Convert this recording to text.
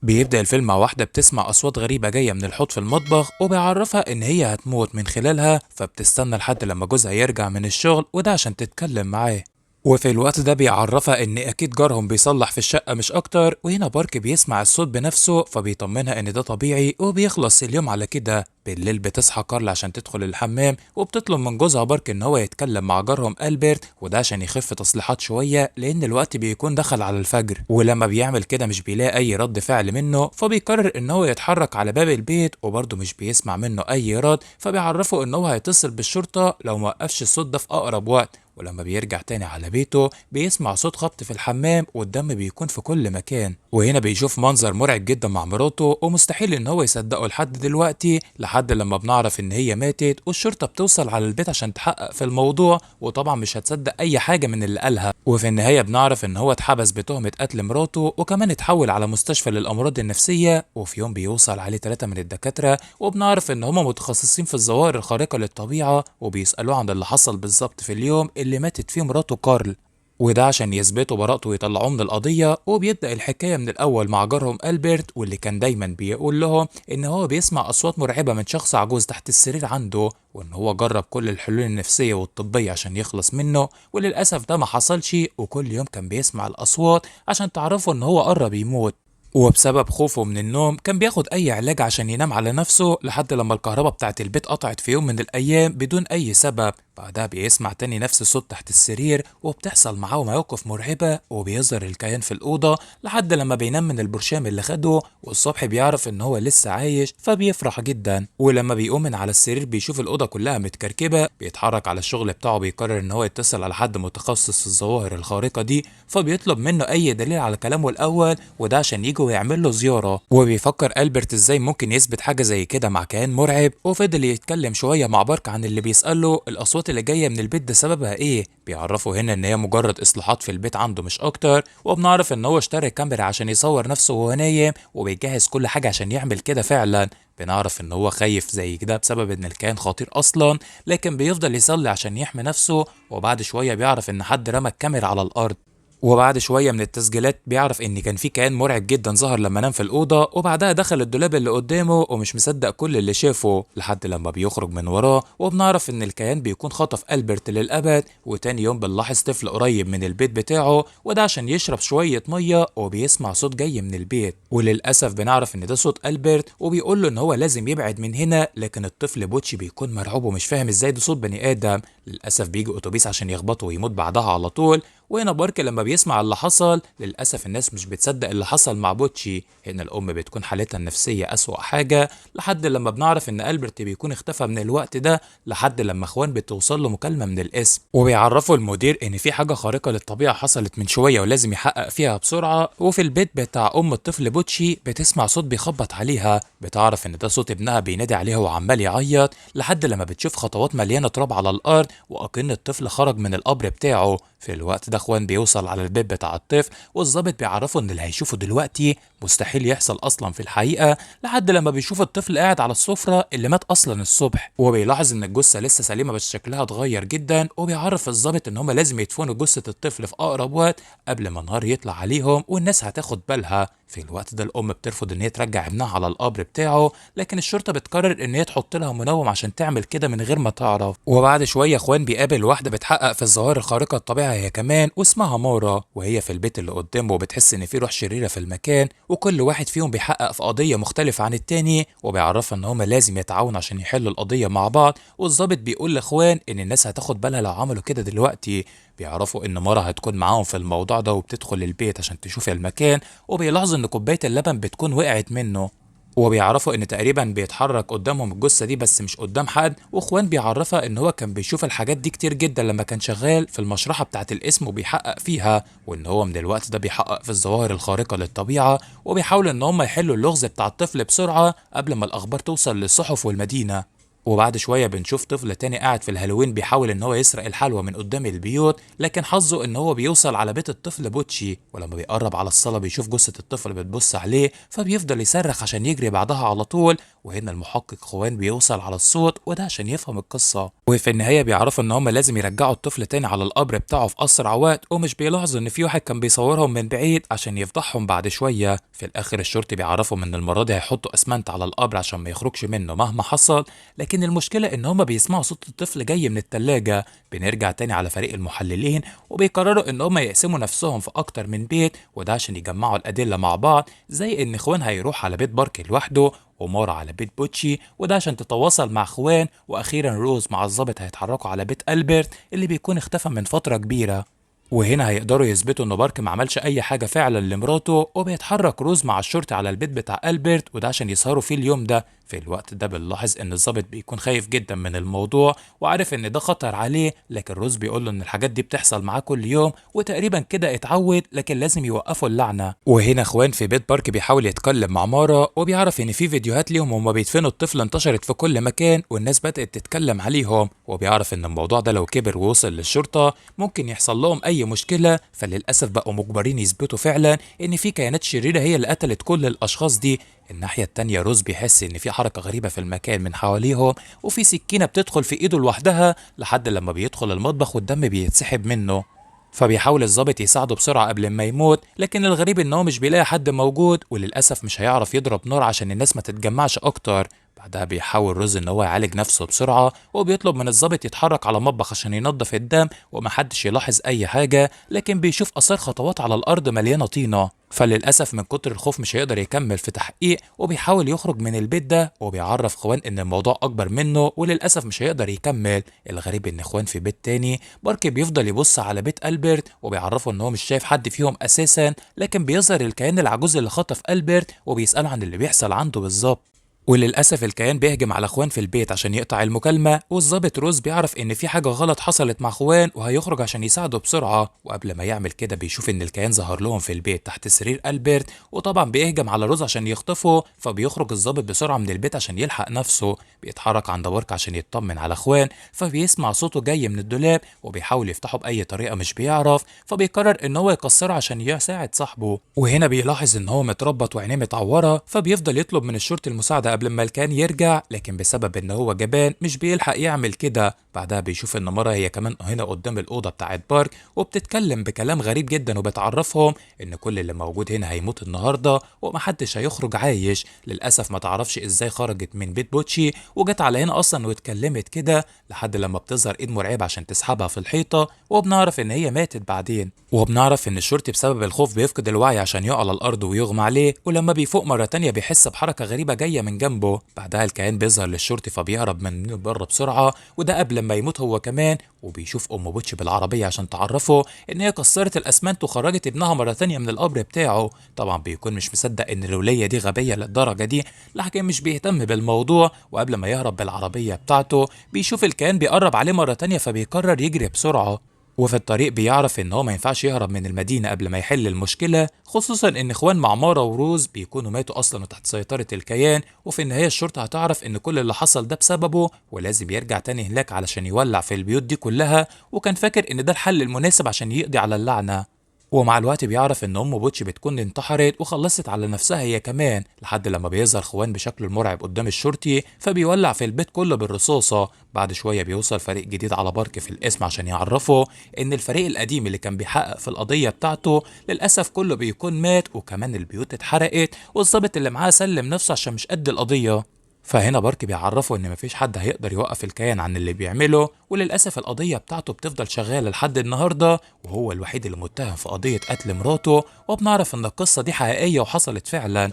بيبدأ الفيلم مع واحدة بتسمع أصوات غريبة جاية من الحوض في المطبخ وبيعرفها إن هي هتموت من خلالها، فبتستنى لحد لما جوزها يرجع من الشغل وده عشان تتكلم معاه. وفي الوقت ده بيعرفها إن أكيد جارهم بيصلح في الشقة مش أكتر، وهنا بارك بيسمع الصوت بنفسه فبيطمنها إن ده طبيعي وبيخلص اليوم على كده. بالليل بتصحى كارل عشان تدخل الحمام وبتطلب من جوزها بارك إن هو يتكلم مع جارهم ألبرت، وده عشان يخف تصليحات شوية لأن الوقت بيكون دخل على الفجر. ولما بيعمل كده مش بيلاقي أي رد فعل منه، فبيقرر إن هو يتحرك على باب البيت وبرضه مش بيسمع منه أي رد، فبيعرفه إن هو هيتصل بالشرطة لو موقفش الصوت ده في أقرب وقت. ولما بيرجع تاني على بيته بيسمع صوت خبط في الحمام والدم بيكون في كل مكان، وهنا بيشوف منظر مرعب جدا مع مراته ومستحيل ان هو يصدقه لحد دلوقتي، لحد لما بنعرف ان هي ماتت والشرطة بتوصل على البيت عشان تحقق في الموضوع، وطبعا مش هتصدق اي حاجة من اللي قالها. وفي النهاية بنعرف ان هو اتحبس بتهمة قتل مراته وكمان اتحول على مستشفى للامراض النفسية. وفي يوم بيوصل عليه 3 من الدكاترة وبنعرف ان هم متخصصين في الظواهر الخارقة للطبيعة وبيسألوه عن اللي حصل بالظبط في اليوم اللي ماتت فيه مراته كارل، وده عشان يثبتوا براءته ويطلعوه من القضية. وبيبدأ الحكاية من الأول مع جارهم ألبرت، واللي كان دايما بيقول لهم إن هو بيسمع أصوات مرعبة من شخص عجوز تحت السرير عنده، وإن هو جرب كل الحلول النفسية والطبية عشان يخلص منه وللأسف ده ما حصلش، وكل يوم كان بيسمع الأصوات عشان تعرفوا إن هو قرب يموت. وبسبب خوفه من النوم كان بياخد أي علاج عشان ينام على نفسه لحد لما الكهرباء بتاعت البيت قطعت في يوم من الأيام بدون أي سبب. بعدها بيسمع تاني نفس الصوت تحت السرير وبتحصل معاه مواقف مرعبة وبيظهر الكيان في الأوضة لحد لما بينام من البرشام اللي خده، والصبح بيعرف إن هو لسه عايش فبيفرح جدا. ولما بيقوم من على السرير بيشوف الأوضة كلها متكركبة. بيتحرك على الشغل بتاعه بيقرر إن هو يتصل على حد متخصص في الظواهر الخارقة دي، فبيطلب منه أي دليل على كلامه الأول وده عشان يجي ويعمل له زيارة. وبيفكر ألبرت إزاي ممكن يثبت حاجة زي كده مع كيان مرعب، وفضل يتكلم شوية مع بارك عن اللي بيسأله الأصوات اللي جاية من البيت ده سببها إيه. بيعرفوا هنا إن هي مجرد إصلاحات في البيت عنده مش أكتر، وبنعرف إن هو اشترى كاميرا عشان يصور نفسه وهو نايم وبيجهز كل حاجة عشان يعمل كده فعلا. بنعرف ان هو خايف زي كده بسبب ان الكائن خطير اصلا، لكن بيفضل يصلي عشان يحمي نفسه. وبعد شوية بيعرف ان حد رمى الكاميرا على الارض، وبعد شوية من التسجيلات بيعرف إن كان في كائن مرعب جدا ظهر لما نام في الأوضة، وبعدها دخل الدولاب اللي قدامه ومش مصدق كل اللي شافه لحد لما بيخرج من وراه. وبنعرف إن الكيان بيكون خطف ألبرت للأبد. وتاني يوم بنلاحظ طفل قريب من البيت بتاعه وده عشان يشرب شوية مية وبيسمع صوت جاي من البيت، وللأسف بنعرف إن ده صوت ألبرت وبيقول له إن هو لازم يبعد من هنا، لكن الطفل بوتشي بيكون مرعوب ومش فاهم إزاي ده صوت بني آدم. للأسف بيجي أتوبيس عشان يخبطه ويموت بعدها على طول. وهنا بارك لما بيسمع اللي حصل للأسف الناس مش بتصدق اللي حصل مع بوتشي. هنا الأم بتكون حالتها النفسية أسوأ حاجة لحد لما بنعرف إن ألبرت بيكون اختفى من الوقت ده، لحد لما إخوان بتوصل له مكالمة من القسم وبيعرفوا المدير إن في حاجة خارقة للطبيعة حصلت من شوية ولازم يحقق فيها بسرعة. وفي البيت بتاع أم الطفل بوتشي بتسمع صوت بيخبط عليها، بتعرف إن ده صوت ابنها بينادي عليها وعمال يعيط، لحد لما بتشوف خطوات مليانة تراب على الأرض وأكن الطفل خرج من القبر بتاعه. في الوقت ده اخوان بيوصل على البيت بتاع الطفل والظابط بيعرفه ان اللي هيشوفه دلوقتي مستحيل يحصل اصلا في الحقيقه، لحد لما بيشوف الطفل قاعد على السفره اللي مات اصلا الصبح، وبيلاحظ ان الجثه لسه سليمه بس شكلها اتغير جدا. وبيعرف الظابط ان هم لازم يدفنوا جثه الطفل في اقرب وقت قبل ما النهار يطلع عليهم والناس هتاخد بالها. في الوقت ده الام بترفض ان هي ترجع ابنها على القبر بتاعه، لكن الشرطه بتقرر ان هي تحط لها منوم عشان تعمل كده من غير ما تعرف. وبعد شويه اخوان بيقابل واحده بتحقق في الظواهر الخارقه الطبيعه هي كمان واسمها مارا، وهي في البيت اللي قدامه وبتحس ان في روح شريره في المكان، وكل واحد فيهم بيحقق في قضيه مختلفه عن التاني وبيعرفها ان هما لازم يتعاونوا عشان يحلوا القضيه مع بعض. والظابط بيقول لاخوان ان الناس هتاخد بالها لو عملوا كده دلوقتي. بيعرفوا ان مارا هتكون معاهم في الموضوع ده وبتدخل البيت عشان تشوف المكان، وبيلاحظوا ان كوبايه اللبن بتكون وقعت منه. وبيعرفوا ان تقريبا بيتحرك قدامهم الجثه دي بس مش قدام حد. واخوان بيعرفها ان هو كان بيشوف الحاجات دي كتير جدا لما كان شغال في المشرحه بتاعه الاسم وبيحقق فيها، وان هو من الوقت ده بيحقق في الظواهر الخارقه للطبيعه وبيحاول ان هم يحلوا اللغز بتاع الطفل بسرعه قبل ما الاخبار توصل للصحف والمدينه. وبعد شوية بنشوف طفل تاني قاعد في الهالوين بيحاول ان هو يسرق الحلوى من قدام البيوت، لكن حظه ان هو بيوصل على بيت الطفل بوتشي، ولما بيقرب على الصالة بيشوف جثة الطفل بتبص عليه فبيفضل يصرخ عشان يجري بعدها على طول. وهنا المحقق خوان بيوصل على الصوت وده عشان يفهم القصة. وفي النهاية بيعرفوا ان هما لازم يرجعوا الطفل تاني على القبر بتاعه في اسرع وقت، ومش بيلاحظوا ان في واحد كان بيصورهم من بعيد عشان يفضحهم بعد شوية. في الاخر الشرطي بيعرفهم ان المرة دي هيحطوا اسمنت على القبر عشان ما يخرجش منه مهما حصل، لكن المشكلة ان هما بيسمعوا صوت الطفل جاي من التلاجة. بنرجع تاني على فريق المحللين وبيقرروا ان هما يقسموا نفسهم في اكتر من بيت، وده عشان يجمعوا الادلة مع بعض، زي ان خوان هيروح على بيت باركي لوحده ومارا على بيت بوتشي وده عشان تتواصل مع خوان، واخيرا روز مع الضابط هيتحركوا على بيت ألبرت اللي بيكون اختفى من فترة كبيرة. وهنا هيقدروا يثبتوا ان بارك ما عملش اي حاجه فعلا لمراته، وبيتحرك روز مع الشرطي على البيت بتاع ألبرت وده عشان يسهروا فيه اليوم ده. في الوقت ده بنلاحظ ان الضابط بيكون خايف جدا من الموضوع وعارف ان ده خطر عليه، لكن روز بيقول له ان الحاجات دي بتحصل معاه كل يوم وتقريبا كده اتعود، لكن لازم يوقفوا اللعنه. وهنا اخوان في بيت بارك بيحاول يتكلم مع مارا وبيعرف ان في فيديوهات ليهم وهما بيدفنوا الطفل انتشرت في كل مكان والناس بدات تتكلم عليهم، وبيعرف ان الموضوع ده لو كبر ووصل للشرطه ممكن يحصل لهم اي مشكله، فللاسف بقوا مجبرين يثبتوا فعلا ان في كيانات شريره هي اللي قتلت كل الاشخاص دي. الناحية التانية روز بيحس إن في حركة غريبة في المكان من حواليهم، وفي سكينة بتدخل في إيده لوحدها لحد لما بيدخل المطبخ والدم بيتسحب منه. فبيحاول الضابط يساعده بسرعة قبل ما يموت، لكن الغريب إن هو مش بيلاقي حد موجود، وللأسف مش هيعرف يضرب نار عشان الناس ما تتجمعش أكتر. بعدها بيحاول روز إن هو يعالج نفسه بسرعة وبيطلب من الضابط يتحرك على المطبخ عشان ينظف الدم ومحدش يلاحظ أي حاجة، لكن بيشوف آثار خطوات على الأرض مليانة طينة. فللأسف من كتر الخوف مش هيقدر يكمل في تحقيق وبيحاول يخرج من البيت ده، وبيعرف خوان ان الموضوع اكبر منه وللأسف مش هيقدر يكمل. الغريب ان خوان في بيت تاني باركي بيفضل يبص على بيت ألبرت وبيعرفه ان هو مش شايف حد فيهم اساسا، لكن بيظهر الكيان العجوز اللي خطف ألبرت وبيسأله عن اللي بيحصل عنده بالظبط. وللأسف الكيان بيهجم على خوان في البيت عشان يقطع المكالمة، والظابط روز بيعرف إن في حاجة غلط حصلت مع خوان وهيخرج عشان يساعده بسرعة، وقبل ما يعمل كده بيشوف إن الكيان ظهر لهم في البيت تحت سرير ألبرت، وطبعا بيهجم على روز عشان يخطفه، فبيخرج الظابط بسرعة من البيت عشان يلحق نفسه. بيتحرك عند بارك عشان يطمن على خوان، فبيسمع صوته جاي من الدولاب وبيحاول يفتحه بأي طريقة مش بيعرف، فبيقرر إن هو يكسره عشان يساعد صاحبه. وهنا بيلاحظ إن هو متربط وعينيه متعورة، فبيفضل يطلب من الشرطي المساعدة قبل ما الكيان يرجع، لكن بسبب ان هو جبان مش بيلحق يعمل كده. بعدها بيشوف ان مارا هي كمان هنا قدام الاوضه بتاعت بارك وبتتكلم بكلام غريب جدا وبتعرفهم ان كل اللي موجود هنا هيموت النهارده ومحدش هيخرج عايش. للاسف ما تعرفش ازاي خرجت من بيت بوتشي وجت على هنا اصلا واتكلمت كده، لحد لما بتظهر ايد مرعبه عشان تسحبها في الحيطه، وبنعرف ان هي ماتت بعدين. وبنعرف ان الشرطي بسبب الخوف بيفقد الوعي عشان يقع على الارض ويغمى عليه، ولما بيفوق مره تانية بيحس بحركه غريبه جايه من جنبه. بعدها الكيان بيظهر للشرطي فبيهرب من بره بسرعه، وده قبل ما يموت هو كمان. وبيشوف ام بوتشي بالعربيه عشان تعرفه ان هي كسرت الاسمنت وخرجت ابنها مره تانية من القبر بتاعه. طبعا بيكون مش مصدق ان الوليه دي غبيه للدرجه دي، لكن مش بيهتم بالموضوع. وقبل ما يهرب بالعربيه بتاعته بيشوف الكيان بيقرب عليه مره تانية فبيقرر يجري بسرعه. وفي الطريق بيعرف ان هو ما ينفعش يهرب من المدينة قبل ما يحل المشكلة، خصوصا ان اخوان معمارة وروز بيكونوا ماتوا اصلا تحت سيطرة الكيان، وفي النهاية الشرطة هتعرف ان كل اللي حصل ده بسببه ولازم يرجع تاني هناك علشان يولع في البيوت دي كلها، وكان فاكر ان ده الحل المناسب عشان يقضي على اللعنة. ومع الوقت بيعرف ان ام بوتشي بتكون انتحرت وخلصت على نفسها هي كمان، لحد لما بيظهر خوان بشكله المرعب قدام الشرطي فبيولع في البيت كله بالرصاصه. بعد شويه بيوصل فريق جديد على بارك في القسم عشان يعرفه ان الفريق القديم اللي كان بيحقق في القضيه بتاعته للاسف كله بيكون مات، وكمان البيوت اتحرقت والظابط اللي معاه سلم نفسه عشان مش قد القضيه. فهنا بارك بيعرفه ان مفيش حد هيقدر يوقف الكيان عن اللي بيعمله، وللاسف القضيه بتاعته بتفضل شغاله لحد النهارده، وهو الوحيد اللي متهم في قضيه قتل مراته. وبنعرف ان القصه دي حقيقيه وحصلت فعلا.